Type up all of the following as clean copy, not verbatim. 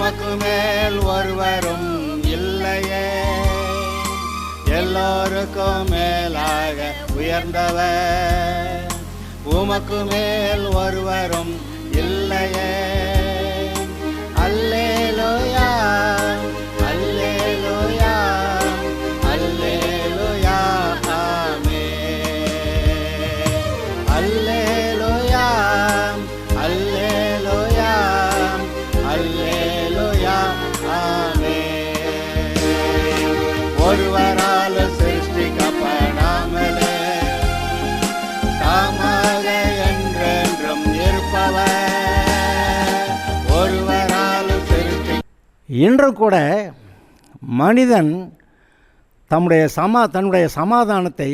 உமக்கு மேல் ஒருவரும் இல்லையே, எல்லோருக்கும் மேலாக உயர்ந்தவர். உமக்கு மேல் ஒருவரும் இல்லையே. அல்லேலூயா, அல்லேலூயா, அல்லேலூயா, ஆமென். அல்லேலூயா, அல்லேலூயா, அல்லேலூயா, ஆமென். ஒருவரால் சிருஷ்டிக்கப்படாமலே தாமாக என்றென்றும் இருப்பவர், ஒருவரால் இன்றும் கூட மனிதன் தன்னுடைய சமாதானத்தை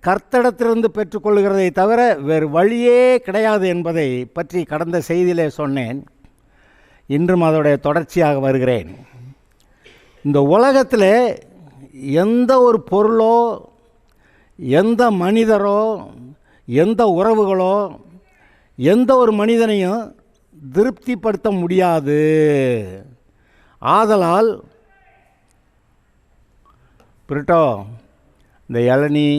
கர்த்தரிடத்திலிருந்து பெற்றுக்கொள்கிறதை தவிர வேறு வழியே கிடையாது என்பதை பற்றி கடந்த செய்தியிலே சொன்னேன். இன்றும் அதோடைய தொடர்ச்சியாக வருகிறேன். இந்த உலகத்தில் எந்த ஒரு பொருளோ, எந்த மனிதரோ, எந்த உறவுகளோ, எந்த ஒரு மனிதனையும் திருப்திப்படுத்த முடியாது. ஆதலால் பிரிட்டோ, இந்த இளநீ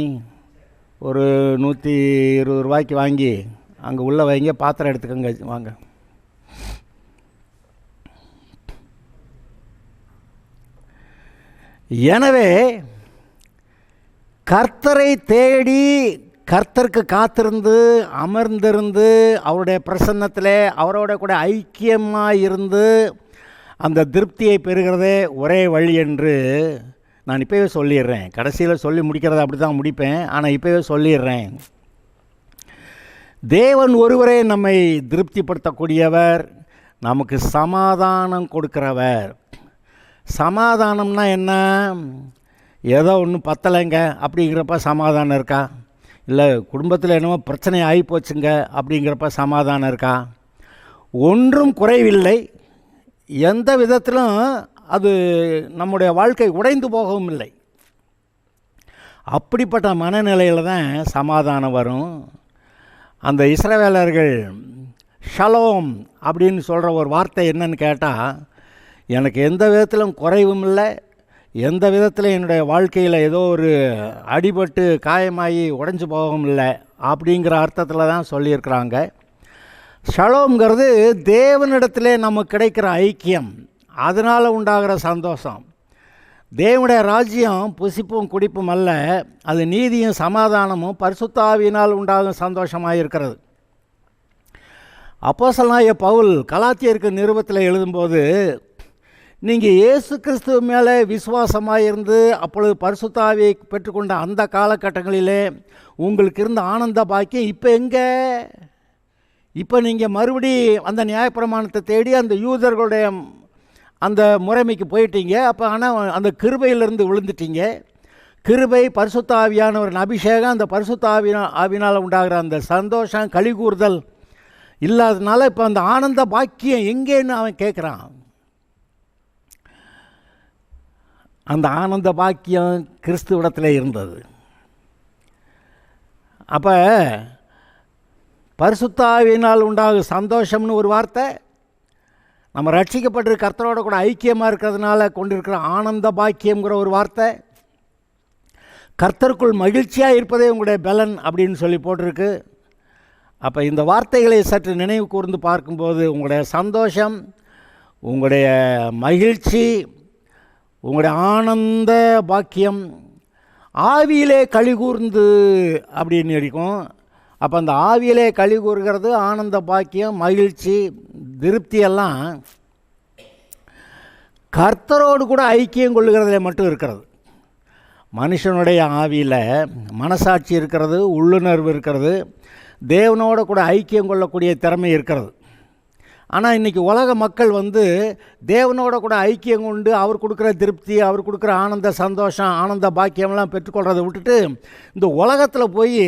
ஒரு 120 ரூபாய்க்கு வாங்கி அங்கே உள்ளே வைங்க, பாத்திரம் எடுத்துக்கோங்க, வாங்க. எனவே கர்த்தரை தேடி கர்த்தருக்கு காத்திருந்து அமர்ந்திருந்து அவருடைய பிரசன்னத்தில் அவரோட கூட ஐக்கியமாக இருந்து அந்த திருப்தியை பெறுகிறதே ஒரே வழி என்று நான் இப்போவே சொல்லிடுறேன். கடைசியில் சொல்லி முடிக்கிறத அப்படி தான் முடிப்பேன், ஆனால் இப்போவே சொல்லிடுறேன். தேவன் ஒருவரே நம்மை திருப்திப்படுத்தக்கூடியவர், நமக்கு சமாதானம் கொடுக்கிறவர். சமாதானம்னா என்ன? ஏதோ ஒன்றும் பத்தலைங்க அப்படிங்கிறப்ப சமாதானம் இருக்கா? இல்லை குடும்பத்தில் என்னமோ பிரச்சனை ஆகி போச்சுங்க அப்படிங்கிறப்ப சமாதானம் இருக்கா? ஒன்றும் குறைவில்லை, எந்த விதத்திலும் அது நம்முடைய வாழ்க்கை உடைந்து போகவும் இல்லை. அப்படிப்பட்ட மனநிலையில் தான் சமாதானம் வரும். அந்த இஸ்ரவேலர்கள் ஷலோம் அப்படின்னு சொல்கிற ஒரு வார்த்தை என்னன்னு கேட்டால், எனக்கு எந்த விதத்திலும் குறைவும் இல்லை, எந்த விதத்தில் என்னுடைய வாழ்க்கையில் ஏதோ ஒரு அடிபட்டு காயமாகி உடைஞ்சு போகவும் இல்லை அப்படிங்கிற அர்த்தத்தில் தான் சொல்லியிருக்கிறாங்க. ஷலோம்ங்கிறது தேவனிடத்திலே நமக்கு கிடைக்கிற ஐக்கியம், அதனால் உண்டாகிற சந்தோஷம். தேவனுடைய ராஜ்யம் புசிப்பும் குடிப்பும் அல்ல, அது நீதியும் சமாதானமும் பரிசுத்த ஆவியினால் உண்டாகும் சந்தோஷமாக இருக்கிறது. அப்போஸ்தலனாகிய பவுல் கலாத்தியருக்கு நிருபத்தில் எழுதும்போது, நீங்கள் இயேசு கிறிஸ்துவ மேலே விசுவாசமாக இருந்து அப்பொழுது பரிசுத்த ஆவியை பெற்றுக்கொண்ட அந்த காலகட்டங்களிலே உங்களுக்கு இருந்த ஆனந்த பாக்கியம் இப்போ எங்கே? இப்போ நீங்கள் மறுபடி அந்த நியாயப்பிரமாணத்தை தேடி அந்த யூதர்களுடைய அந்த முறைமைக்கு போயிட்டீங்க. அப்போ ஆனால் அந்த கிருபையிலிருந்து விழுந்துட்டீங்க. கிருபை பரிசுத்த ஆவியானவரின் அபிஷேகம், அந்த பரிசுத்த ஆவினால் உண்டாகிற அந்த சந்தோஷம் கலிகூறுதல் இல்லாததுனால இப்போ அந்த ஆனந்த பாக்கியம் எங்கேன்னு அவன் கேட்குறான். அந்த ஆனந்த பாக்கியம் கிறிஸ்துவிடத்தில் இருந்தது. அப்போ பரிசுத்த ஆவியினால் உண்டாகும் சந்தோஷம்னு ஒரு வார்த்தை, நம்ம ரட்சிக்கப்பட்டு கர்த்தரோட கூட ஐக்கியமாக இருக்கிறதுனால கொண்டிருக்கிற ஆனந்த பாக்கியம்ங்கிற ஒரு வார்த்தை, கர்த்தருக்குள் மகிழ்ச்சியாக இருப்பதே உங்களுடைய பலன் அப்படின்னு சொல்லி போட்டிருக்கு. அப்போ இந்த வார்த்தைகளை சற்று நினைவு கூர்ந்து பார்க்கும்போது உங்களுடைய சந்தோஷம், உங்களுடைய மகிழ்ச்சி, உங்களுடைய ஆனந்த பாக்கியம் ஆவியிலே கலிகூர்ந்து அப்படின்னு இருக்கும். அப்போ அந்த ஆவியிலே கலிகூறுகிறது ஆனந்த பாக்கியம், மகிழ்ச்சி, திருப்தியெல்லாம் கர்த்தரோடு கூட ஐக்கியம் கொள்ளுகிறதுல மட்டும் இருக்கிறது. மனுஷனுடைய ஆவியில் மனசாட்சி இருக்கிறது, உள்ளுணர்வு இருக்கிறது, தேவனோடு கூட ஐக்கியம் கொள்ளக்கூடிய திறமை இருக்கிறது. ஆனால் இன்றைக்கி உலக மக்கள் தேவனோட கூட ஐக்கியம் கொண்டு அவர் கொடுக்குற திருப்தி, அவர் கொடுக்குற ஆனந்த சந்தோஷம், ஆனந்த பாக்கியம்லாம் பெற்றுக்கொள்கிறத விட்டுட்டு இந்த உலகத்தில் போய்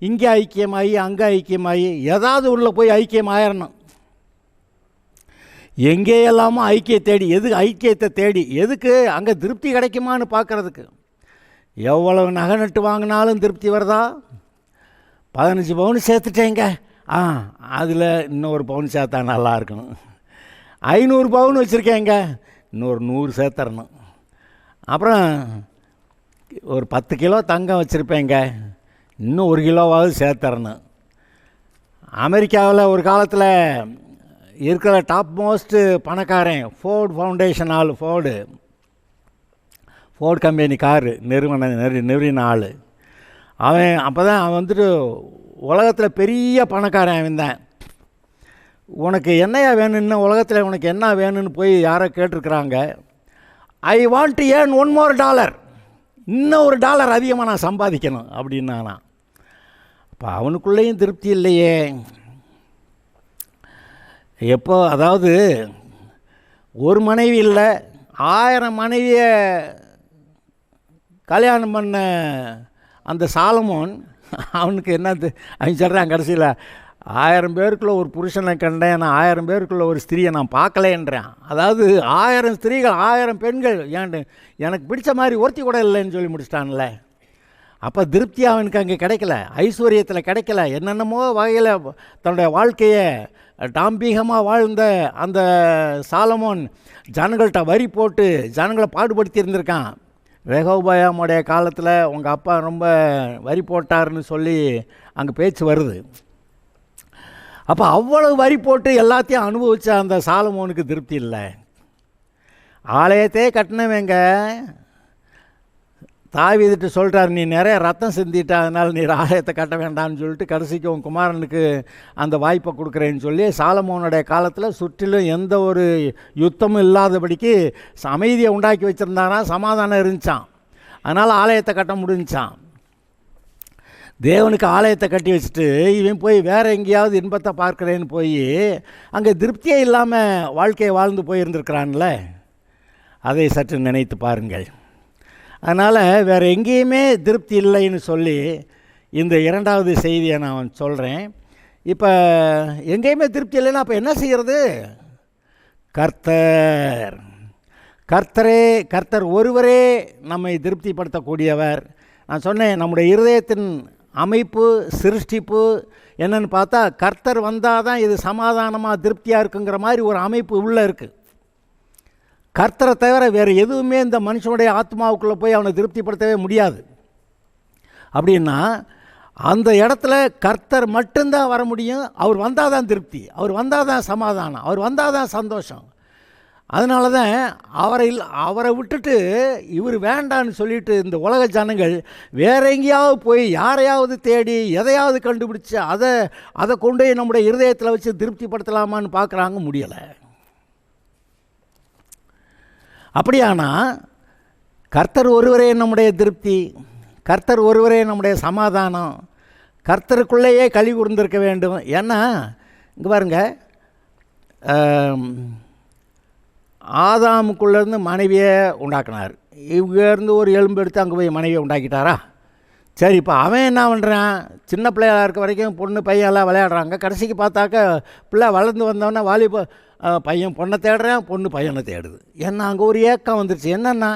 இங்கே ஐக்கியமாகி அங்கே ஐக்கியமாகி ஏதாவது உள்ளே போய் ஐக்கியம் ஆயிடணும். எங்கேயெல்லாமோ ஐக்கியத்தை தேடி எதுக்கு? அங்கே திருப்தி கிடைக்குமான்னு பார்க்குறதுக்கு. எவ்வளவு நகை நட்டு வாங்கினாலும் திருப்தி வருதா? 15 பவுன் சேர்த்துட்டேங்க, அதில் இன்னொரு பவுன் சேர்த்தா நல்லா இருக்கணும். 500 பவுன் வச்சுருக்கேங்க, இன்னொரு 100 சேர்த்துறணும். அப்புறம் ஒரு 10 கிலோ தங்கம் வச்சுருப்பேங்க, இன்னும் 1 கிலோவாவது சேர்த்துறணும். அமெரிக்காவில் ஒரு காலத்தில் இருக்கிற டாப் மோஸ்ட்டு பணக்காரன் ஃபோர்டு ஃபவுண்டேஷன் ஆள், ஃபோர்டு கம்பெனி காரு நிறுவின ஆள் அவன். அப்போ தான் அவன் வந்துட்டு உலகத்தில் பெரிய பணக்காரன் அவன் தான். உனக்கு என்னையா வேணும்னு, உலகத்தில் உனக்கு என்ன வேணும்னு போய் யாரோ கேட்டிருக்கிறாங்க. I want to earn $1 more, இன்னும் $1 அதிகமாக நான் சம்பாதிக்கணும் அப்படின்னானா. அப்போ அவனுக்குள்ளேயும் திருப்தி இல்லையே. எப்போ, அதாவது ஒரு மனைவி இல்லை 1000 மனைவியை கல்யாணம் பண்ண அந்த சாலமோன், அவனுக்கு என்னது அவன் சொல்கிறான் கடைசியில், 1000 பேருக்குள்ளே ஒரு புருஷனை கண்டேன், நான் 1000 பேருக்குள்ளே ஒரு ஸ்திரியை நான் பார்க்கலேன்றான். அதாவது 1000 ஸ்திரீகள் 1000 பெண்கள் எனக்கு பிடிச்ச மாதிரி ஒருத்தி கூட இல்லைன்னு சொல்லி முடிச்சிட்டான்ல. அப்போ திருப்தி அவனுக்கு அங்கே கிடைக்கல, ஐஸ்வர்யத்தில் கிடைக்கல. என்னென்னமோ வகையில் தன்னுடைய வாழ்க்கையை டாம்பீகமாக வாழ்ந்த அந்த சாலமோன் ஜனங்கள்கிட்ட வரி போட்டு ஜனங்களை பாடுபடுத்தி இருந்திருக்கான். ரெகோபயாமுடைய காலத்தில் உங்கள் அப்பா ரொம்ப வரி போட்டார்னு சொல்லி அங்கே பேச்சு வருது. அப்போ அவ்வளவு வரி போட்டு எல்லாத்தையும் அனுபவித்த அந்த சாலமோனுக்கு திருப்தி இல்லை. ஆலயத்தையே கட்டினவங்க தாவீதுட்டு சொல்கிறார், நீ நிறைய ரத்தம் சிந்திட்ட, அதனால் நீ ஆலயத்தை கட்ட வேண்டாம்னு சொல்லிட்டு கடைசிக்கு உன் குமாரனுக்கு அந்த வாய்ப்பை கொடுக்குறேன்னு சொல்லி சாலமோனுடைய காலத்தில் சுற்றிலும் எந்த ஒரு யுத்தமும் இல்லாதபடிக்கு அமைதியை உண்டாக்கி வச்சுருந்தானா, சமாதானம் இருந்துச்சான். அதனால் ஆலயத்தை கட்ட முடிஞ்சான். தேவனுக்கு ஆலயத்தை கட்டி வச்சுட்டு இவன் போய் வேறு எங்கேயாவது இன்பத்தை பார்க்குறேன்னு போய் அங்கே திருப்தியே இல்லாமல் வாழ்க்கையை வாழ்ந்து போயிருந்துருக்கிறான்ல. அதை சற்று நினைத்து பாருங்கள். அதனால் வேறு எங்கேயுமே திருப்தி இல்லைன்னு சொல்லி இந்த 2வது செய்தியை நான் சொல்கிறேன். இப்போ எங்கேயுமே திருப்தி இல்லைன்னா அப்போ என்ன செய்கிறது? கர்த்தர் ஒருவரே நம்மை திருப்திப்படுத்தக்கூடியவர். நான் சொன்னேன், நம்முடைய இருதயத்தின் அமைப்பு சிருஷ்டிப்பு என்னன்னு பார்த்தா கர்த்தர் வந்தால் தான் இது சமாதானமாக திருப்தியாக இருக்குங்கிற மாதிரி ஒரு அமைப்பு உள்ளே இருக்குது. கர்த்தரை தவிர வேறு எதுவுமே இந்த மனுஷனுடைய ஆத்மாவுக்குள்ளே போய் அவனை திருப்திப்படுத்தவே முடியாது. அப்படின்னா அந்த இடத்துல கர்த்தர் மட்டும்தான் வர முடியும். அவர் வந்தால் தான் திருப்தி, அவர் வந்தால் தான் சமாதானம், அவர் வந்தால் தான் சந்தோஷம். அதனால தான் அவரை விட்டுட்டு இவர் வேண்டான்னு சொல்லிட்டு இந்த உலக ஜனங்கள் வேற எங்கேயாவது போய் யாரையாவது தேடி எதையாவது கண்டுபிடிச்சி அதை கொண்டு போய் நம்முடைய இருதயத்தில் வச்சு திருப்திப்படுத்தலாமான்னு பார்க்குறாங்க, முடியலை. அப்படியானா கர்த்தர் ஒருவரே நம்முடைய திருப்தி, கர்த்தர் ஒருவரே நம்முடைய சமாதானம், கர்த்தருக்குள்ளேயே களி கூர்ந்திருக்க வேண்டும். ஏன்னா இங்கே பாருங்க, ஆதாமுக்குள்ளேருந்து மனைவியை உண்டாக்கினார். இங்கேருந்து ஒரு எலும்பு எடுத்து அங்கே போய் மனைவியை உண்டாக்கிட்டாரா? சரி, இப்போ அவன் என்ன பண்ணுறான்? சின்ன பிள்ளையாக இருக்க வரைக்கும் பொண்ணு பையெல்லாம் விளையாடுறாங்க. கடைசிக்கு பார்த்தாக்க பிள்ளை வளர்ந்து வந்தோடனே வாலிப பையன் பொண்ணை தேடுறான், பொண்ணு பையனை தேடுது. ஏன்னா அங்கே ஒரு ஏக்கம் வந்துருச்சு. என்னென்னா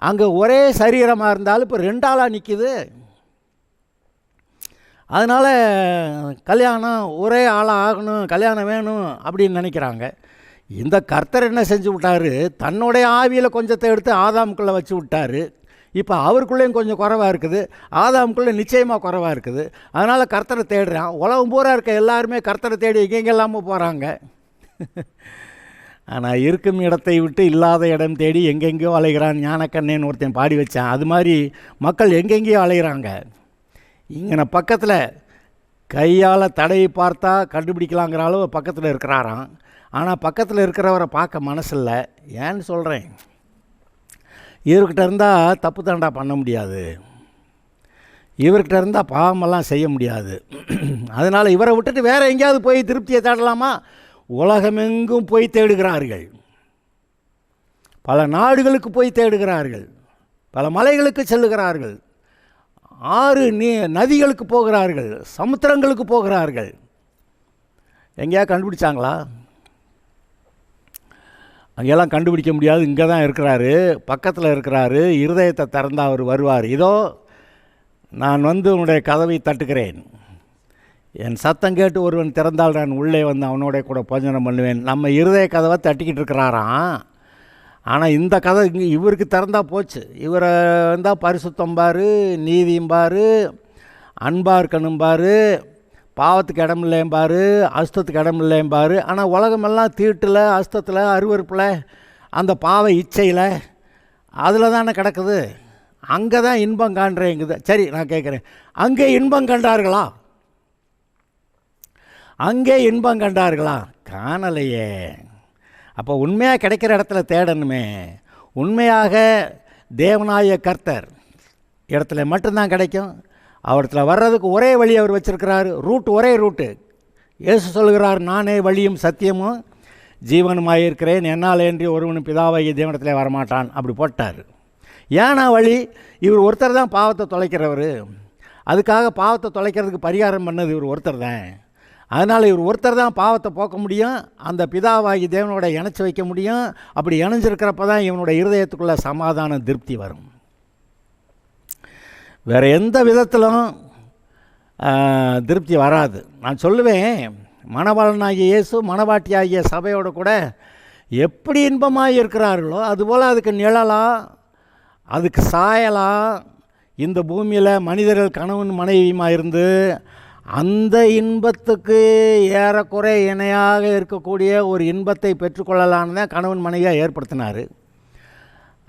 அங்கே ஒரே சரீரமாக இருந்தாலும் இப்போ 2 ஆளாக நிற்கிது. அதனால் கல்யாணம் ஒரே ஆளாக ஆகணும், கல்யாணம் வேணும் அப்படின்னு நினைக்கிறாங்க. இந்த கர்த்தர் என்ன செஞ்சு விட்டார்? தன்னுடைய ஆவியில் கொஞ்சத்தை எடுத்து ஆதாமுக்குள்ளே வச்சு விட்டார். இப்போ அவருக்குள்ளேயும் கொஞ்சம் குறைவாக இருக்குது, ஆதாமுக்குள்ளே நிச்சயமாக குறைவாக இருக்குது. அதனால் கர்த்தரை தேடுறான். உலகம் பூரா இருக்க எல்லாருமே கர்த்தரை தேடி எங்கெங்கெல்லாமல் போகிறாங்க. ஆனால் இருக்கும் இடத்தை விட்டு இல்லாத இடம் தேடி எங்கெங்கேயோ அலைகிறான். ஞானக்கண்ணேன்னு ஒருத்தன் பாடி வச்சான். அது மாதிரி மக்கள் எங்கெங்கேயோ அலைகிறாங்க. இங்கே பக்கத்தில் கையால் தடையை பார்த்தா கண்டுபிடிக்கலாங்கிற அளவு பக்கத்தில் இருக்கிறாராம். ஆனால் பக்கத்தில் இருக்கிறவரை பார்க்க மனசில்லை. ஏன்னு சொல்கிறேன், இவர்கிட்ட இருந்தால் தப்பு தாண்டா பண்ண முடியாது, இவர்கிட்ட இருந்தால் பாவமெல்லாம் செய்ய முடியாது. அதனால் இவரை விட்டுட்டு வேறு எங்கேயாவது போய் திருப்தியை தேடலாமா? உலகமெங்கும் போய் தேடுகிறார்கள், பல நாடுகளுக்கு போய் தேடுகிறார்கள், பல மலைகளுக்கு செல்லுகிறார்கள், நதிகளுக்கு போகிறார்கள், சமுத்திரங்களுக்கு போகிறார்கள். எங்கேயா கண்டுபிடிச்சாங்களா? அங்கெல்லாம் கண்டுபிடிக்க முடியாது. இங்கே தான் இருக்கிறாரு, பக்கத்தில் இருக்கிறாரு. இருதயத்தை திறந்தால் அவர் வருவார். இதோ நான் வந்து உன்னுடைய கதவை தட்டுகிறேன், என் சத்தம் கேட்டு ஒருவன் திறந்தால் நான் உள்ளே வந்து அவனோட கூட போஜனம் பண்ணுவேன். நம்ம இருதய கதவை தட்டிக்கிட்டு இருக்கிறாராம். ஆனால் இந்த கதை இவருக்கு திறந்தால் போச்சு. இவரை இருந்தால் பரிசுத்தம்பார், நீதியும்பார், அன்பாக இருக்கணும்பார், பாவத்துக்கு இடமில்லைம்பார், அசுத்தத்துக்கு இடமில்லைம்பார். ஆனால் உலகமெல்லாம் தீட்டில், அசுத்தத்தில், அருவருப்பில், அந்த பாவ இச்சையில் அதில் தானே கிடக்குது. அங்கே தான் இன்பம் காண்றேங்குது. சரி, நான் கேட்குறேன், அங்கே இன்பம் கண்டார்களா? அங்கே இன்பம் கண்டார்களா? காணலையே. அப்போ உண்மையாக கிடைக்கிற இடத்துல தேடணுமே. உண்மையாக தேவனாய கர்த்தர் இடத்துல மட்டும்தான் கிடைக்கும். அவர்கிட்ட வர்றதுக்கு ஒரே வழி அவர் வச்சுருக்கிறாரு. ஒரே ரூட்டு. இயேசு சொல்கிறார், நானே வழியும் சத்தியமும் ஜீவனுமாயிருக்கிறேன், என்னால் என்று ஒருவனும் பிதாவாகிய தேவனிடத்தில் வரமாட்டான். அப்படி போட்டார். ஏன்னா வழி? இவர் ஒருத்தர் தான் பாவத்தை தொலைக்கிறவர். அதுக்காக பாவத்தை தொலைக்கிறதுக்கு பரிகாரம் பண்ணது இவர் ஒருத்தர் தான். அதனால் இவர் ஒருத்தர் தான் பாவத்தை போக்க முடியும், அந்த பிதாவாகி தேவனோட இணைச்சி வைக்க முடியும். அப்படி இணைஞ்சிருக்கிறப்ப தான் இவனுடைய இருதயத்துக்குள்ளே சமாதான திருப்தி வரும். வேறு எந்த விதத்திலும் திருப்தி வராது. நான் சொல்லுவேன், மணவாளனாகிய இயேசு மணவாட்டியாகிய சபையோடு கூட எப்படி இன்பமாக இருக்கிறார்களோ அதுபோல் அதுக்கு நிழலாக, அதுக்கு சாயலாக இந்த பூமியில் மனிதர்கள் கணவன் மனைவியுமாக இருந்து அந்த இன்பத்துக்கு ஏறக்குறை இணையாக இருக்கக்கூடிய ஒரு இன்பத்தை பெற்றுக்கொள்ளலான்னு தான் கணவன் மனைவியாக ஏற்படுத்தினார்.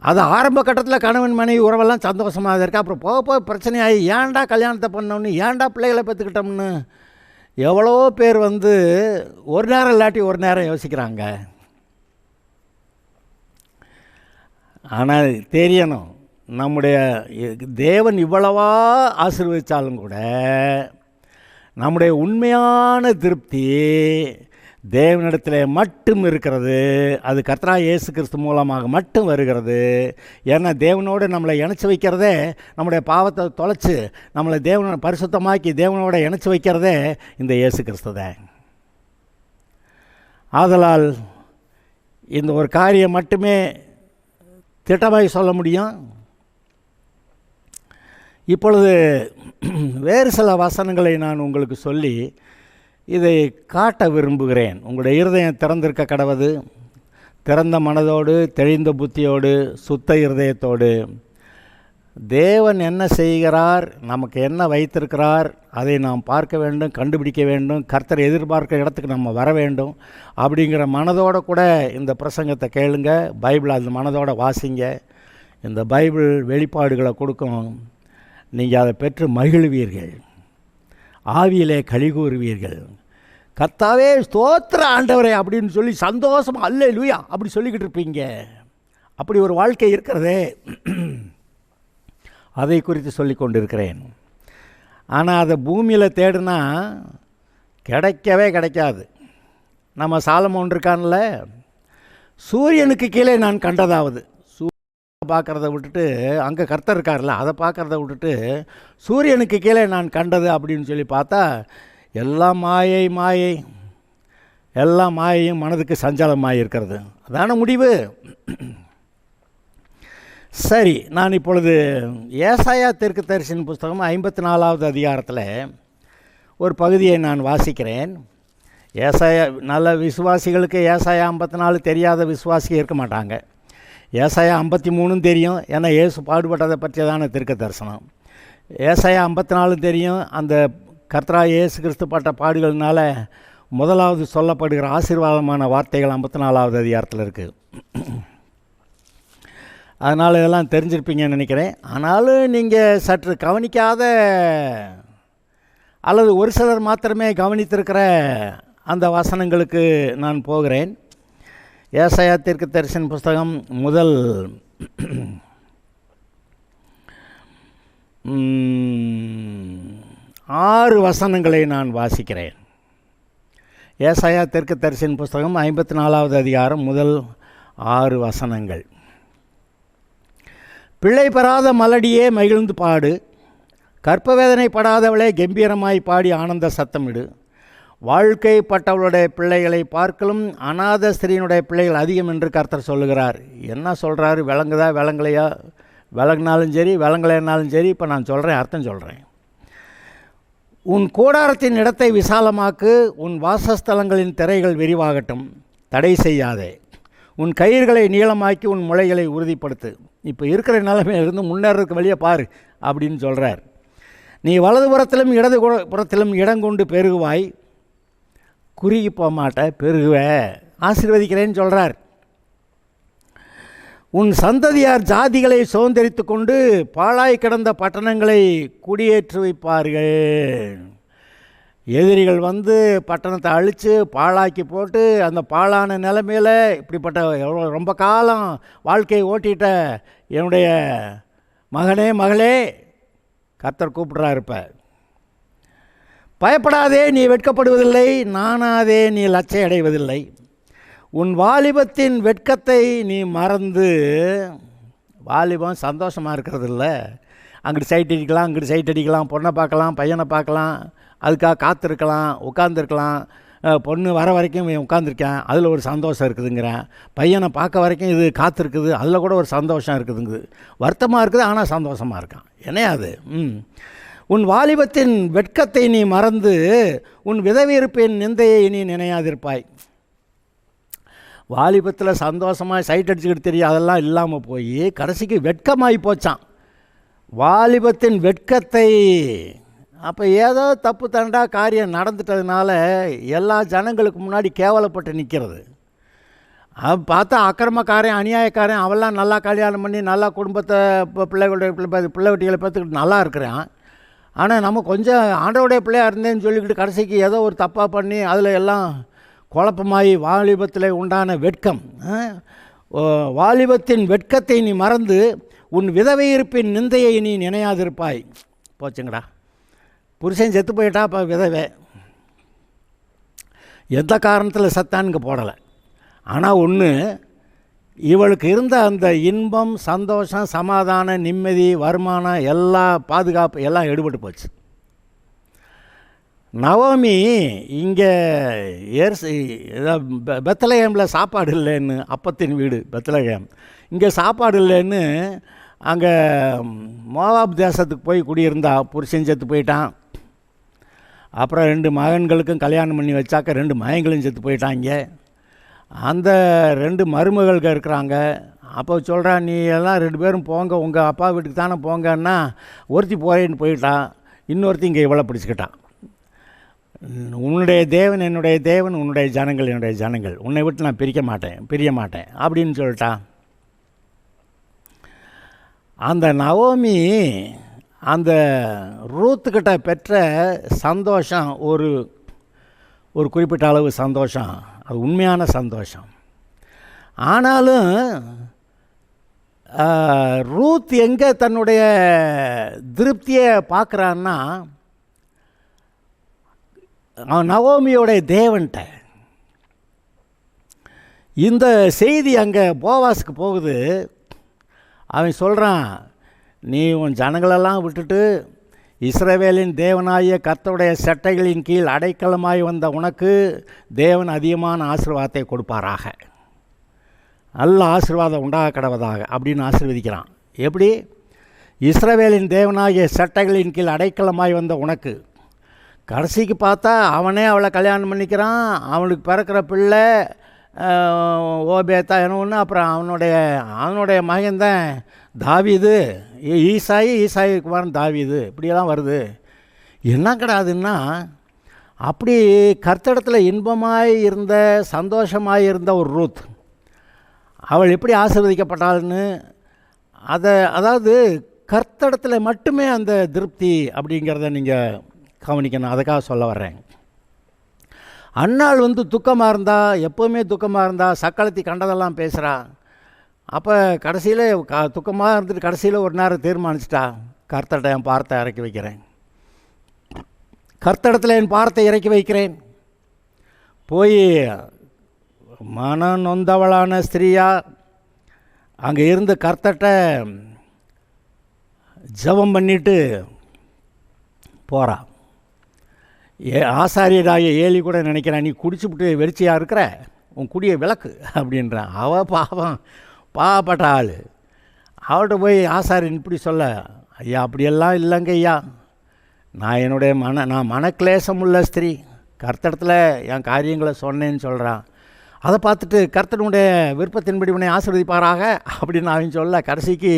அது ஆரம்ப கட்டத்தில் கணவன் மனைவி உறவெல்லாம் சந்தோஷமாக இருக்குது. அப்புறம் போக போக பிரச்சனையாகி ஏன்டா கல்யாணத்தை பண்ணோன்னு, ஏன்டா பிள்ளைகளை பெற்றுக்கிட்டோம்னு எவ்வளோ பேர் ஒரு நேரம் இல்லாட்டி ஒரு நேரம் யோசிக்கிறாங்க. ஆனால் தெரியணும், நம்முடைய தேவன் இவ்வளவா ஆசீர்வதித்தாலும் கூட நம்முடைய உண்மையான திருப்தி தேவனிடத்தில் மட்டும் இருக்கிறது. அது கர்த்தராகிய இயேசு கிறிஸ்து மூலமாக மட்டும் வருகிறது. ஏன்னா தேவனோடு நம்மளை இணைச்சி வைக்கிறதே, நம்முடைய பாவத்தை தொலைச்சி நம்மளை தேவனோட பரிசுத்தமாக்கி தேவனோட இணைச்சி வைக்கிறதே இந்த இயேசு கிறிஸ்து தான். ஆதலால் இந்த ஒரு காரியம் மட்டுமே திட்டமாய் சொல்ல முடியும். இப்பொழுது வேறு சில வசனங்களை நான் உங்களுக்கு சொல்லி இதை காட்ட விரும்புகிறேன். உங்களுடைய இருதயம் திறந்திருக்க கடவது. திறந்த மனதோடு, தெளிந்த புத்தியோடு, சுத்த இருதயத்தோடு தேவன் என்ன செய்கிறார், நமக்கு என்ன வைத்திருக்கிறார், அதை நாம் பார்க்க வேண்டும், கண்டுபிடிக்க வேண்டும். கர்த்தர் எதிர்பார்க்கிற இடத்துக்கு நம்ம வர வேண்டும். அப்படிங்கிற மனதோடு கூட இந்த பிரசங்கத்தை கேளுங்க. பைபிள் அந்த மனதோடு வாசிங்க. இந்த பைபிள் வெளிப்பாடுகளை கொடுக்கும். நீங்கள் அதை பெற்று மகிழ்வீர்கள், ஆவியிலே கலிகூறுவீர்கள். கர்த்தாவே ஸ்தோத்திர ஆண்டவரே அப்படின்னு சொல்லி சந்தோஷமாக அல்லேலூயா அப்படி சொல்லிக்கிட்டு இருப்பீங்க. அப்படி ஒரு வாழ்க்கை இருக்கிறதே, அதை குறித்து சொல்லி கொண்டிருக்கிறேன். ஆனால் அதை பூமியில் தேடினா கிடைக்கவே கிடைக்காது. நம்ம சாலமோன் இருக்கான்ல, சூரியனுக்கு கீழே நான் கண்டதாவது, பார்க்குறத விட்டுட்டு அங்கே கர்த்தர் இருக்கார்ல அதை பார்க்குறத விட்டுட்டு சூரியனுக்கு கீழே நான் கண்டது அப்படின்னு சொல்லி பார்த்தா எல்லாம் மாயை, எல்லாம் மாயையும் மனதுக்கு சஞ்சலமாக இருக்கிறது. அதான முடிவு. சரி, நான் இப்பொழுது ஏசாயா தீர்க்கதரிசியின் புஸ்தகம் 54வது அதிகாரத்தில் ஒரு பகுதியை நான் வாசிக்கிறேன். ஏசாயா நல்ல விசுவாசிகளுக்கு ஏசாயா 54 தெரியாத விசுவாசிகள் இருக்க மாட்டாங்க. ஏசாயா 53 தெரியும், ஏன்னா இயேசு பாடுபட்டதை பற்றியதான தீர்க்க தரிசனம். ஏசாயா 54 தெரியும், அந்த கர்த்தராகிய இயேசு கிறிஸ்து பட்ட பாடுகள்னால முதலாவது சொல்லப்படுகிற ஆசீர்வாதமான வார்த்தைகள் 54வது அதிகாரத்தில் இருக்குது. அதனால் இதெல்லாம் தெரிஞ்சிருப்பீங்கன்னு நினைக்கிறேன். ஆனாலும் நீங்கள் சற்று கவனிக்காத அல்லது ஒரு சிலர் மாத்திரமே கவனித்திருக்கிற அந்த வசனங்களுக்கு நான் போகிறேன். ஏசாயா தீர்க்கதரிசன புஸ்தகம் முதல் 6 வசனங்களை நான் வாசிக்கிறேன். ஏசாயா தீர்க்கதரிசன புஸ்தகம் 54வது அதிகாரம் முதல் 6 வசனங்கள். பிள்ளை பெறாத மலடியே மகிழ்ந்து பாடு, கற்பவேதனை படாதவளே கம்பீரமாய் பாடி ஆனந்த சத்தமிடு. வாழ்க்கைப்பட்டவளுடைய பிள்ளைகளை பார்க்கலும் அநாத ஸ்திரீனுடைய பிள்ளைகள் அதிகம் என்று கர்த்தர் சொல்லுகிறார். என்ன சொல்கிறாரு? விளங்குதா விளங்கலையா? விளங்கினாலும் சரி விளங்கலைனாலும் சரி, இப்போ நான் சொல்கிறேன், அர்த்தம் சொல்கிறேன். உன் கூடாரத்தின் இடத்தை விசாலமாக்கு, உன் வாசஸ்தலங்களின் திரைகள் விரிவாகட்டும், தடை செய்யாதே. உன் கயிறுகளை நீளமாக்கி உன் முளைகளை உறுதிப்படுத்து. இப்போ இருக்கிற நிலைமையிலிருந்து முன்னேறதுக்கு வழியை பாரு அப்படின்னு சொல்கிறார். நீ வலதுபுறத்திலும் இடது புறத்திலும் இடங்கொண்டு பெருகுவாய், குறுகி போக மாட்ட, பெருகுவ, ஆசீர்வதிக்கிறேன்னு சொல்கிறார். உன் சந்ததியார் ஜாதிகளை சுதந்திரித்து கொண்டு பாழாய் கிடந்த பட்டணங்களை குடியேற்றி வைப்பார்கள். எதிரிகள் வந்து பட்டணத்தை அழித்து பாழாக்கி போட்டு அந்த பாழான நிலைமையில் இப்படிப்பட்ட ரொம்ப காலம் வாழ்க்கையை ஓட்டிட்ட என்னுடைய மகனே மகளே, கர்த்தர் கூப்பிடுறாரு. இப்போ பயப்படாதே, நீ வெட்கப்படுவதில்லை, நானாதே, நீ லட்சை அடைவதில்லை. உன் வாலிபத்தின் வெட்கத்தை நீ மறந்து, வாலிபம் சந்தோஷமாக இருக்கிறதில்ல, அங்கிட்டு சைட் அடிக்கலாம் அங்கிட்டு சைட் அடிக்கலாம், பொண்ணை பார்க்கலாம் பையனை பார்க்கலாம், அதுக்காக காத்திருக்கலாம், உட்காந்துருக்கலாம். பொண்ணு வர வரைக்கும் உட்காந்துருக்கேன், அதில் ஒரு சந்தோஷம் இருக்குதுங்கிறேன். பையனை பார்க்க வரைக்கும் இது காத்திருக்குது, அதில் கூட ஒரு சந்தோஷம் இருக்குதுங்குது. வருத்தமாக இருக்குது, ஆனால் சந்தோஷமாக இருக்கான். என்னையா அது? உன் வாலிபத்தின் வெட்கத்தை நீ மறந்து உன் விதவியிருப்பின் நிந்தையை நீ நினையாதிருப்பாய். வாலிபத்தில் சந்தோஷமாக சைட் அடிச்சுக்கிட்டு தெரியும், அதெல்லாம் இல்லாமல் போய் கடைசிக்கு வெட்கமாகி போச்சான். வாலிபத்தின் வெட்கத்தை. அப்போ ஏதோ தப்பு தண்டா காரியம் நடந்துட்டதுனால எல்லா ஜனங்களுக்கு முன்னாடி கேவலப்பட்டு நிற்கிறது. பார்த்தா அக்கிரமக்காரன் அநியாயக்காரன் அவெல்லாம் நல்லா கல்யாணம் பண்ணி நல்லா குடும்பத்தை பிள்ளை வெட்டிகளை பார்த்துக்கிட்டு நல்லா இருக்கிறான். ஆனால் நம்ம கொஞ்சம் ஆண்டவருடைய பிள்ளையாக இருந்தேன்னு சொல்லிக்கிட்டு கடைசிக்கு ஏதோ ஒரு தப்பாக பண்ணி அதில் எல்லாம் குழப்பமாகி வாலிபத்தில் உண்டான வெட்கம். வாலிபத்தின் வெட்கத்தை நீ மறந்து உன் விதவையிருப்பின் நிந்தையை நீ நினையாதிருப்பாய். போச்சுங்கடா, புருஷன் செத்து போயிட்டா இப்போ விதவை, எந்த காரணத்தில் சத்தானுங்க போடலை. ஆனால் ஒன்று, இவளுக்கு இருந்த அந்த இன்பம், சந்தோஷம், சமாதானம், நிம்மதி, வருமானம், எல்லா பாதுகாப்பு எல்லாம் எடுபட்டு போச்சு. நவோமி இங்கே பெத்லகேமில் சாப்பாடு இல்லைன்னு, அப்பத்தின் வீடு பெத்லகேம், இங்கே சாப்பாடு இல்லைன்னு அங்கே மோவாப் தேசத்துக்கு போய் குடியிருந்தா. புருஷன் செத்து போயிட்டான். அப்புறம் 2 மகன்களுக்கும் கல்யாணம் பண்ணி வச்சாக்க 2 மகன்களும் செத்து போயிட்டாங்க. அந்த 2 மருமகளுக்கு இருக்கிறாங்க. அப்போ சொல்கிறான், நீ எல்லாம் 2 பேரும் போங்க, உங்கள் அப்பா வீட்டுக்கு தானே போங்கன்னா, ஒருத்தி போகிறேன்னு போயிட்டான், இன்னொருத்தி இங்கே இவ்வளோ பிடிச்சிக்கிட்டான். உன்னுடைய தேவன் என்னுடைய தேவன், உன்னுடைய ஜனங்கள் என்னுடைய ஜனங்கள், உன்னை விட்டு நான் பிரிய மாட்டேன் அப்படின்னு சொல்லிட்டான். அந்த நவோமி அந்த ரூத்துக்கிட்ட பெற்ற சந்தோஷம் ஒரு குறிப்பிட்ட அளவு சந்தோஷம், அது உண்மையான சந்தோஷம். ஆனாலும் ரூத் எங்கே தன்னுடைய திருப்தியை பார்க்குறான்னா, நவோமியோடைய தேவன்கிட்ட. இந்த செய்தி அங்கே போவாஸுக்கு போகுது. அவன் சொல்கிறான், நீ உன் ஜனங்களெல்லாம் விட்டுட்டு இஸ்ரவேலின் தேவனாகிய கர்த்தருடைய சட்டைகளின் கீழ் அடைக்கலமாய் வந்த உனக்கு தேவன் அதிகமான ஆசீர்வாதத்தை கொடுப்பாராக, நல்ல ஆசீர்வாதம் உண்டாக கடவதாக அப்படின்னு ஆசீர்வதிக்கிறான். எப்படி? இஸ்ரவேலின் தேவனாகிய சட்டைகளின் கீழ் அடைக்கலமாய் வந்த உனக்கு. கடைசிக்கு பார்த்தா அவனே அவளை கல்யாணம் பண்ணிக்கிறான். அவனுக்கு பிறக்கிற பிள்ளை ஓபேத்தா என்ன ஒன்று, அப்புறம் அவனுடைய மகன்தான் தாவீது, ஈசாயி குமாரன் தாவீது, இப்படியெல்லாம் வருது. என்ன கிடையாதுன்னா, அப்படி கர்த்தரிடத்தில் இன்பமாய் இருந்த, சந்தோஷமாய் இருந்த ஒரு ரூத், அவள் எப்படி ஆசீர்வதிக்கப்பட்டாள்னு, அதாவது கர்த்தரிடத்தில் மட்டுமே அந்த திருப்தி அப்படிங்கிறத நீங்கள் கவனிக்கணும். அதுக்காக சொல்ல வர்றேன். அன்னாள் துக்கமாக இருந்தா, எப்போவுமே துக்கமாக இருந்தா, சக்களத்தி கண்டதெல்லாம் பேசுகிறா. அப்போ கடைசியில் துக்கமாக இருந்துட்டு கடைசியில் ஒரு நேரம் தீர்மானிச்சிட்டா, கர்த்தர்கிட்ட என் பாரத்தை இறக்கி வைக்கிறேன், கர்த்தரிடத்தில் என் பாரத்தை இறக்கி வைக்கிறேன். போய் மனம் நொந்தவளான ஸ்திரீயா அங்கே இருந்து கர்த்தர்கிட்ட ஜெபம் பண்ணிட்டு போகிறா. ஆசாரியராகிய ஏலி கூட நினைக்கிறான், நீ குடிச்சுவிட்டு வெறிச்சியாக இருக்கிற, உன் குடியை விளக்கு அப்படின்றான். அவள் பாவம், பாவப்பட்ட ஆள். அவள்கிட்ட போய் ஆசாரியன் இப்படி சொல்ல, ஐயா அப்படியெல்லாம் இல்லைங்க ஐயா, நான் மனக்லேசம் உள்ள ஸ்திரீ, கர்த்தரிடத்தில் என் காரியங்களை சொன்னேன்னு சொல்கிறான். அதை பார்த்துட்டு கர்த்தனுடைய விருப்பத்தின்படி இவனை ஆசீர்வதிப்பாராக அப்படின்னு அவன் சொல்ல, கடைசிக்கு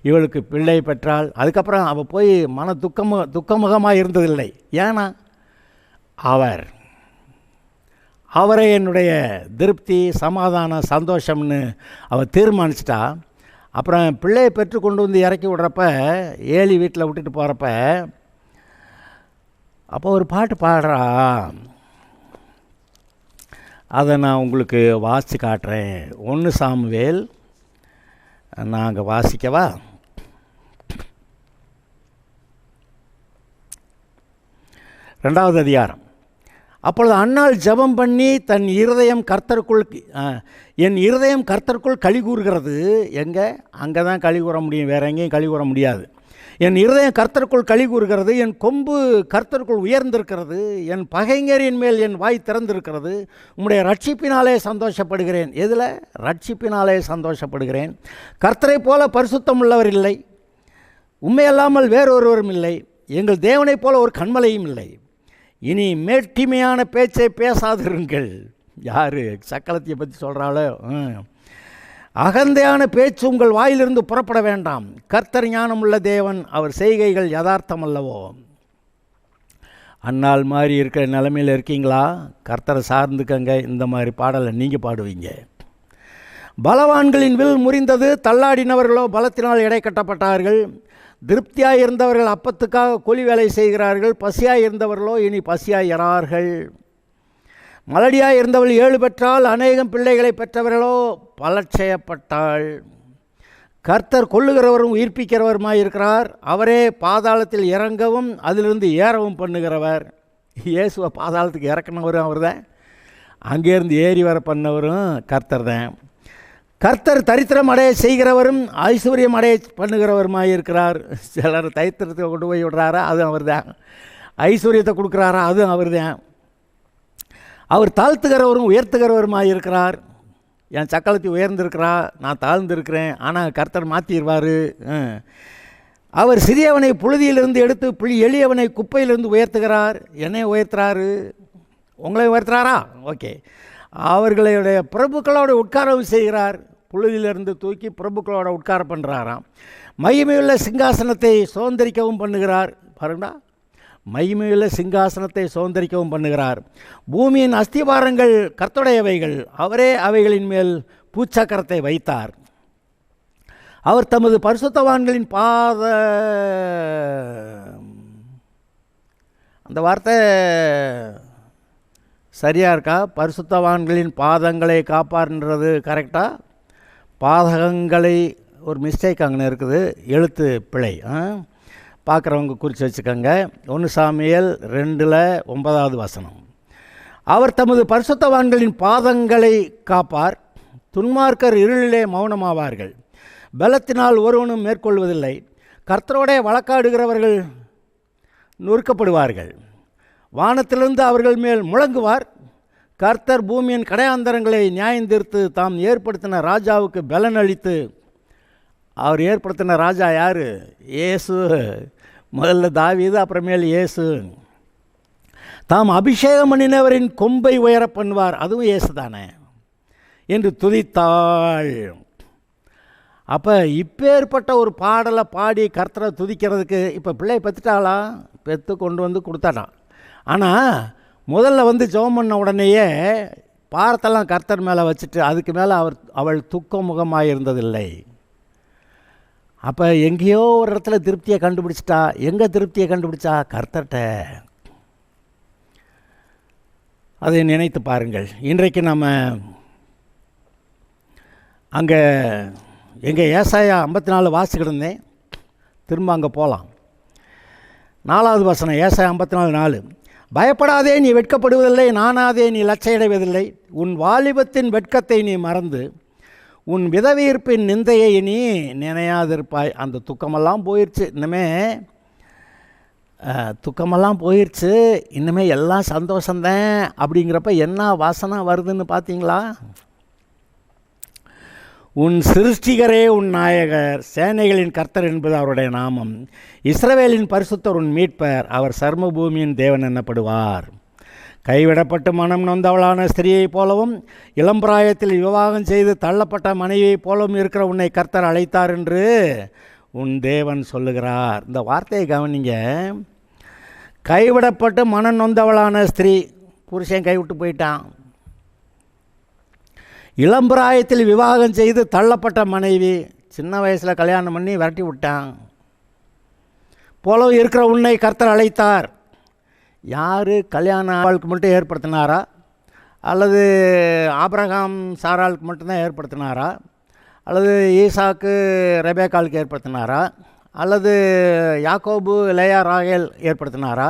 இவளுக்கு பிள்ளை பெற்றாள். அதுக்கப்புறம் அவள் போய் மன துக்கமுகமாக இருந்ததில்லை. ஏன்னா அவரை என்னுடைய திருப்தி, சமாதானம், சந்தோஷம்னு அவள் தீர்மானிச்சிட்டா. அப்புறம் பிள்ளையை பெற்று கொண்டு வந்து இறக்கி விடுறப்ப, ஏலி வீட்டில் விட்டுட்டு போகிறப்ப, அப்போ ஒரு பாட்டு பாடுறா. அதை நான் உங்களுக்கு வாசித்து காட்டுறேன். 1 சாமுவேல் நான் அங்கே வாசிக்கவா? ரெண்டாவது அதிகாரம். அப்பொழுது அன்னாள் ஜெபம் பண்ணி தன் இருதயம் கர்த்தருக்குள், என் இருதயம் கர்த்தருக்குள் களி கூறுகிறது. எங்கே? அங்கே தான் களி கூற முடியும், வேறு எங்கேயும் களி கூற முடியாது. என் இருதயம் கர்த்தருக்குள் களி கூறுகிறது, என் கொம்பு கர்த்தருக்குள் உயர்ந்திருக்கிறது, என் பகைஞரின் மேல் என் வாய் திறந்திருக்கிறது. உம்முடைய ரட்சிப்பினாலே சந்தோஷப்படுகிறேன். எதில்? ரட்சிப்பினாலே சந்தோஷப்படுகிறேன். கர்த்தரை போல பரிசுத்தம் உள்ளவர் இல்லை, உண்மையல்லாமல் வேறொருவரும் இல்லை, எங்கள் தேவனைப் போல ஒரு கண்மலையும் இல்லை. இனி மேட்டிமையான பேச்சை பேசாதிருங்கள். யார்? சக்கலத்தையை பற்றி சொல்கிறாளோ. அகந்தையான பேச்சு உங்கள் வாயிலிருந்து புறப்பட வேண்டாம். கர்த்தர் ஞானமுள்ள தேவன், அவர் செய்கைகள் யதார்த்தம் அல்லவோ. அந்நாள் மாதிரி இருக்கிற நிலைமையில் இருக்கீங்களா? கர்த்தரை சார்ந்துக்கங்க. இந்த மாதிரி பாடலை நீங்கள் பாடுவீங்க. பலவான்களின் வில் முறிந்தது, தள்ளாடினவர்களோ பலத்தினால் எடை கட்டப்பட்டார்கள். திருப்தியாக இருந்தவர்கள் அப்பத்துக்காக கூலி வேலை செய்கிறார்கள், பசியாக இருந்தவர்களோ இனி பசியாக இறார்கள். மலடியாக இருந்தவள் 7 பெற்றால், அநேகம் பிள்ளைகளை பெற்றவர்களோ பலட்சயப்பட்டாள். கர்த்தர் கொல்லுகிறவரும் உயிர்ப்பிக்கிறவருமாய் இருக்கிறார். அவரே பாதாளத்தில் இறங்கவும் அதிலிருந்து ஏறவும் பண்ணுகிறவர். இயேசுவை பாதாளத்துக்கு இறக்குனவரும் அவர் தான், அங்கேருந்து ஏறி வர பண்ணவரும் கர்த்தர் தான். கர்த்தர் தரித்திரம் அடைய செய்கிறவரும் ஐஸ்வர்யம் அடைய பண்ணுகிறவருமாய் இருக்கிறார். சிலர் தரித்திரத்தை கொண்டு போய் விடுறாரா, அதுவும் அவர் தான். ஐஸ்வர்யத்தை கொடுக்குறாரா, அதுவும் அவர் தான். அவர் தாழ்த்துகிறவரும் உயர்த்துகிறவருமாக இருக்கிறார். என் சக்கலத்தை உயர்ந்திருக்கிறா, நான் தாழ்ந்திருக்கிறேன், ஆனால் கர்த்தர் மாற்றிடுவார். அவர் சிறியவனை புழுதியிலிருந்து எடுத்து எளியவனை குப்பையிலிருந்து உயர்த்துகிறார். என்னை உயர்த்துறாரு, உங்களை உயர்த்துறாரா? ஓகே. அவர்களுடைய பிரபுக்களோட உட்காரவும் செய்கிறார். புழுதியிலிருந்து தூக்கி பிரபுக்களோட உட்கார பண்ணுறாராம். மகிமையுள்ள சிங்காசனத்தை சுதந்திரிக்கவும் பண்ணுகிறார். பாருங்கடா, மகிமையுள்ள சிங்காசனத்தை சுதந்திரிக்கவும் பண்ணுகிறார். பூமியின் அஸ்திபாரங்கள் கர்த்தருடையவைகள், அவரே அவைகளின் மேல் பூச்சக்கரத்தை வைத்தார். அவர் தமது பரிசுத்தவான்களின் அந்த வார்த்தை சரியாக இருக்கா? பரிசுத்தவான்களின் பாதங்களை காப்பார்ன்றது கரெக்டாக? பாதகங்களை ஒரு மிஸ்டேக் அங்கே இருக்குது, எழுத்து பிழை. பார்க்குறவங்க குறித்து வச்சுக்கோங்க. 1 சாமுவேல் 2:9 வசனம். அவர் தமது பரிசுத்தவான்களின் பாதங்களை காப்பார். துன்மார்க்கர் இருளிலே மௌனமாவார்கள். பலத்தினால் ஒருவனும் மேற்கொள்வதில்லை. கர்த்தரோடே வழக்காடுகிறவர்கள் நொறுக்கப்படுவார்கள். வானத்திலிருந்து அவர்கள் மேல் முழங்குவார். கர்த்தர் பூமியின் கடையாந்தரங்களை நியாயந்தீர்த்து தாம் ஏற்படுத்தின ராஜாவுக்கு பலன் அளித்து. அவர் ஏற்படுத்தின ராஜா யார்? இயேசு. முதல்ல தாவீது, அப்புறமேல் இயேசு. தாம் அபிஷேகம் பண்ணினவரின் கொம்பை உயர பண்ணுவார், அதுவும் இயேசு தானே என்று துதித்தாள். அப்போ இப்பேற்பட்ட ஒரு பாடலை பாடி கர்த்தரை துதிக்கிறதுக்கு இப்போ பிள்ளை பெற்றுட்டாளா? பெற்று கொண்டு வந்து கொடுத்தாட்டான். ஆனால் முதல்ல ஜெபம் பண்ண உடனேயே பாரத்தெல்லாம் கர்த்தர் மேலே வச்சுட்டு அதுக்கு மேலே அவள் துக்கமுகமாக இருந்ததில்லை. அப்போ எங்கேயோ ஒரு இடத்துல திருப்தியை கண்டுபிடிச்சிட்டா. எங்கே திருப்தியை கண்டுபிடிச்சா? கர்த்தர்கிட்ட. அதை நினைத்து பாருங்கள். இன்றைக்கு நம்ம அங்கே எங்கள் ஏசாயா 54 வாசிக்கிட்டு இருந்தேன், திரும்ப அங்கே போகலாம். 4வது வசனம், ஏசாயா 54:4. பயப்படாதே, நீ வெட்கப்படுவதில்லை, நானாதே, நீ லட்சையடைவதில்லை. உன் வாலிபத்தின் வெட்கத்தை நீ மறந்து உன் விதவியிருப்பின் நிந்தையை நீ நினையாதிருப்பாய். அந்த துக்கமெல்லாம் போயிடுச்சு. இன்னுமே துக்கமெல்லாம் போயிடுச்சு, இன்னுமே எல்லாம் சந்தோஷந்தான். அப்படிங்கிறப்ப என்ன வாசனை வருதுன்னு பார்த்தீங்களா? உன் சிருஷ்டிகரே உன் நாயகர், சேனைகளின் கர்த்தர் என்பது அவருடைய நாமம். இஸ்ரவேலின் பரிசுத்தர் உன் மீட்பர், அவர் சர்ம பூமியின் தேவன் எனப்படுவார். கைவிடப்பட்டு மனம் நொந்தவளான ஸ்திரியைப் போலவும் இளம்பிராயத்தில் விவாகம் செய்து தள்ளப்பட்ட மனைவியைப் போலவும் இருக்கிற உன்னை கர்த்தர் அழைத்தார் என்று உன் தேவன் சொல்லுகிறார். இந்த வார்த்தையை கவனிங்க. கைவிடப்பட்டு மனம் நொந்தவளான ஸ்திரீ, புருஷன் கைவிட்டு போயிட்டான். இளம்பிராயத்தில் விவாகம் செய்து தள்ளப்பட்ட மனைவி, சின்ன வயசில் கல்யாணம் பண்ணி விரட்டி விட்டான். போலவும் இருக்கிற உன்னை கர்த்தர் அழைத்தார். யார்? கல்யாண ஆளுக்கு மட்டும் ஏற்படுத்தினாரா? அல்லது ஆபிரகாம் சாராளுக்கு மட்டும்தான் ஏற்படுத்தினாரா? அல்லது ஈசாக்கு ரெபேக்காளுக்கு ஏற்படுத்தினாரா? அல்லது யாக்கோபு லேயா ராகேல் ஏற்படுத்தினாரா?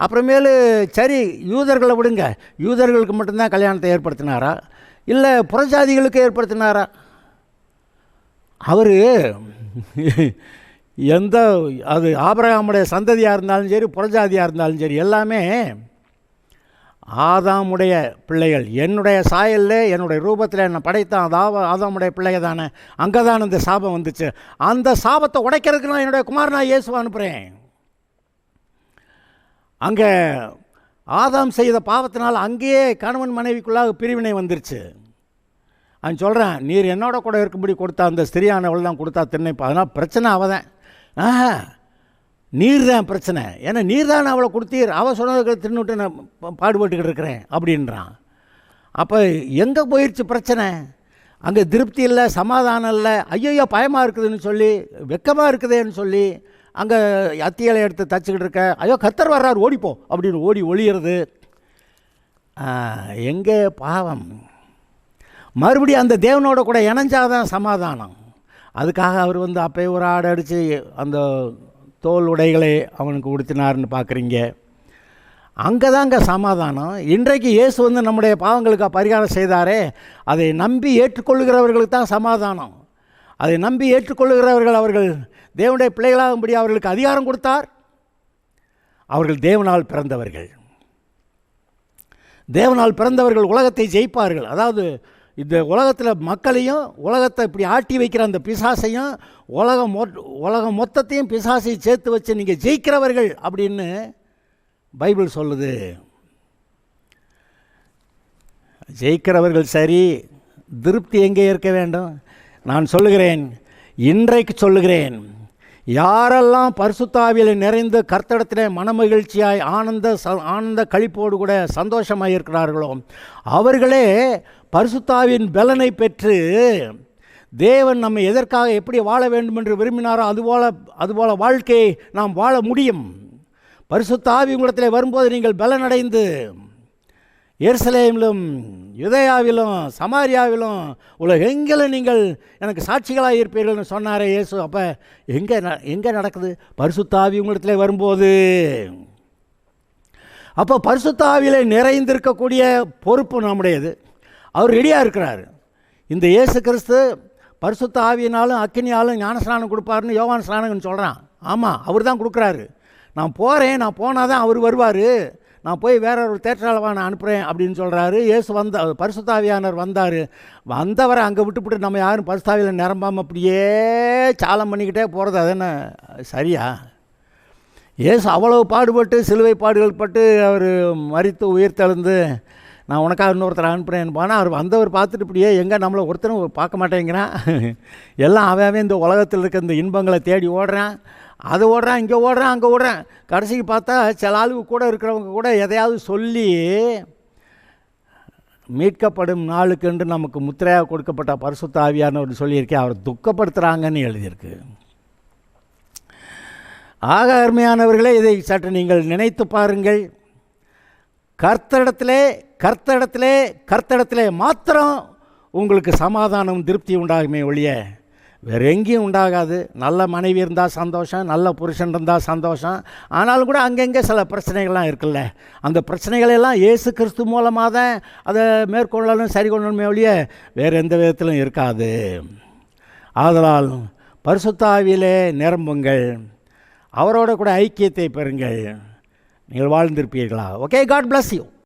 அப்புறமேலு சரி, யூதர்களை விடுங்க, யூதர்களுக்கு மட்டும்தான் கல்யாணத்தை ஏற்படுத்தினாரா? இல்லை புறஜாதிகளுக்கு ஏற்படுத்தினாரா? அவர் எந்த, அது ஆபிரகாமுடைய சந்ததியாக இருந்தாலும் சரி, புறஜாதியாக இருந்தாலும் சரி, எல்லாமே ஆதாமுடைய பிள்ளைகள். என்னுடைய சாயலில் என்னுடைய ரூபத்தில் என்னை படைத்தான் ஆதாமுடைய பிள்ளைகள் தானே. அங்கே தான் இந்த சாபம் வந்துச்சு. அந்த சாபத்தை உடைக்கிறதுக்கு நான் என்னுடைய குமாரனா இயேசுவை அனுப்புகிறேன். அங்கே ஆதாம் செய்த பாவத்தினால் அங்கேயே கணவன் மனைவிக்குள்ளாக பிரிவினை வந்துருச்சு. அவன் சொல்கிறேன், நீர் என்னோட கூட இருக்கும்படி கொடுத்தா அந்த ஸ்திரியானவள் தான் கொடுத்தா திண்ணைப்பா, அதனால் பிரச்சனை அவதான். நீர் தான் பிரச்சனை, ஏன்னா நீர் தான் அவளை கொடுத்தீர், அவள் சொன்னதுக்கு தின்னுட்டு நான் பாடுபட்டுக்கிட்டு இருக்கிறேன் அப்படின்றான். அப்போ எங்கே போயிடுச்சு பிரச்சனை? அங்கே திருப்தி இல்லை, சமாதானம் இல்லை, ஐயோ பயமாக இருக்குதுன்னு சொல்லி, வெக்கமாக இருக்குதுன்னு சொல்லி அங்கே அத்தியலை எடுத்து தச்சுக்கிட்டு இருக்க, ஐயோ கர்த்தர் வர்றார் ஓடிப்போ அப்படின்னு ஓடி ஒளியிறது. எங்கே பாவம்? மறுபடியும் அந்த தேவனோட கூட இணைஞ்சாதான் சமாதானம். அதுக்காக அவர் அப்போ ஒரு ஆடை அடித்து அந்த தோல் உடைகளை அவனுக்கு உடுத்தினார்னு பார்க்குறீங்க. அங்கே தாங்க சமாதானம். இன்றைக்கு இயேசு நம்முடைய பாவங்களுக்கு பரிகாரம் செய்தாரே, அதை நம்பி ஏற்றுக்கொள்ளுகிறவர்களுக்கு தான் சமாதானம். அதை நம்பி ஏற்றுக்கொள்ளுகிறவர்கள் அவர்கள் தேவனுடைய பிள்ளைகளாகும்படி அவர்களுக்கு அதிகாரம் கொடுத்தார். அவர்கள் தேவனால் பிறந்தவர்கள். தேவனால் பிறந்தவர்கள் உலகத்தை ஜெயிப்பார்கள். அதாவது இந்த உலகத்தில் மக்களையும் உலகத்தை இப்படி ஆட்டி வைக்கிற அந்த பிசாசையும் உலகம் மொத்தத்தையும் பிசாசை சேர்த்து வச்சு நீங்கள் ஜெயிக்கிறவர்கள் அப்படின்னு பைபிள் சொல்லுது. ஜெயிக்கிறவர்கள் சரி, திருப்தி எங்கே இருக்க வேண்டும்? நான் சொல்லுகிறேன், இன்றைக்கு சொல்லுகிறேன், யாரெல்லாம் பரிசுத்த ஆவியில் நிறைந்து கர்த்தரிடத்திலே மனமகிழ்ச்சியாய் ஆனந்த களிப்போடு கூட சந்தோஷமாக இருக்கிறார்களோ அவர்களே பரிசுத்த ஆவியின் பலனை பெற்று தேவன் நம்மை எதற்காக எப்படி வாழ வேண்டும் என்று விரும்பினாரோ அதுபோல வாழ்க்கையை நாம் வாழ முடியும். பரிசுத்த ஆவி உங்களிடத்தில் வரும்போது நீங்கள் பலனடைந்து எருசலேமிலும் யூதேயாவிலும் சமாரியாவிலும் உலகெங்கிலும் நீங்கள் எனக்கு சாட்சிகளாக இருப்பீர்கள்னு சொன்னாரே இயேசு. அப்போ எங்கே நடக்குது? பரிசுத்த ஆவி உங்களிடத்தில் வரும்போது. அப்போ பரிசுத்த ஆவியில் நிறைந்திருக்கக்கூடிய பொறுப்பு நம்முடையது. அவர் ரெடியாக இருக்கிறார். இந்த இயேசு கிறிஸ்து பரிசுத்த ஆவியினாலும் அக்கினியாலும் ஞானஸ்நானம் கொடுப்பாருன்னு யோவான் ஸ்நானகன் சொல்கிறான். ஆமாம், அவர் தான் கொடுக்குறாரு. நான் போனால் தான் அவர் வருவார், நான் போய் வேற ஒரு தேற்றாளவாக நான் அனுப்புகிறேன் அப்படின்னு சொல்கிறாரு. இயேசு பரிசுத்த ஆவியானவர் வந்தவரை அங்கே விட்டுவிட்டு நம்ம யாரும் பரிசுத்த ஆவியில் நிரம்பாமல் அப்படியே சாலம் பண்ணிக்கிட்டே போகிறது, அது என்ன சரியா? இயேசு அவ்வளவு பாடுபட்டு சிலுவை பாடுகள் பட்டு அவர் மரித்து உயிர்த்தெழுந்து நான் உனக்காக இன்னொருத்தரை அனுப்புகிறேன்னு போனால் அவர் வந்தவர் பார்த்துட்டு இப்படியே எங்கே நம்மளை ஒருத்தரும் பார்க்க மாட்டேங்கிறான். எல்லாம் அவன் இந்த உலகத்தில் இருக்க இந்த இன்பங்களை தேடி ஓடுறான். அது ஓடுறான், இங்கே ஓடுறான், அங்கே ஓடுறான். கடைசிக்கு பார்த்தா சில ஆளுக்கு கூட இருக்கிறவங்க கூட எதையாவது சொல்லி மீட்கப்படும் நாளுக்கென்று நமக்கு முத்திரையாக கொடுக்கப்பட்ட பரிசுத்த ஆவியானவர் சொல்லியிருக்கேன், அவர் துக்கப்படுத்துகிறாங்கன்னு எழுதியிருக்கு. ஆக அருமையானவர்களே, இதை சற்று நீங்கள் நினைத்து பாருங்கள். கர்த்தரிடத்திலே மாத்திரம் உங்களுக்கு சமாதானம் திருப்தி உண்டாகுமே ஒழிய வேறு எங்கேயும் உண்டாகாது. நல்ல மனைவி இருந்தால் சந்தோஷம், நல்ல புருஷன் இருந்தால் சந்தோஷம். ஆனாலும் கூட அங்கங்கே சில பிரச்சனைகள்லாம் இருக்குல்ல, அந்த பிரச்சனைகளெல்லாம் இயேசு கிறிஸ்து மூலமாக தான் அதை மேற்கொள்ளணும், சரி கொள்ளணுமே ஒழிய வேறு எந்த விதத்திலும் இருக்காது. ஆதலால் பரிசுத்த ஆவியிலே நிரம்புங்கள், அவரோட கூட ஐக்கியத்தை பெறுங்கள், நீங்கள் வாழ்ந்திருப்பீர்களா? Okay, god bless you.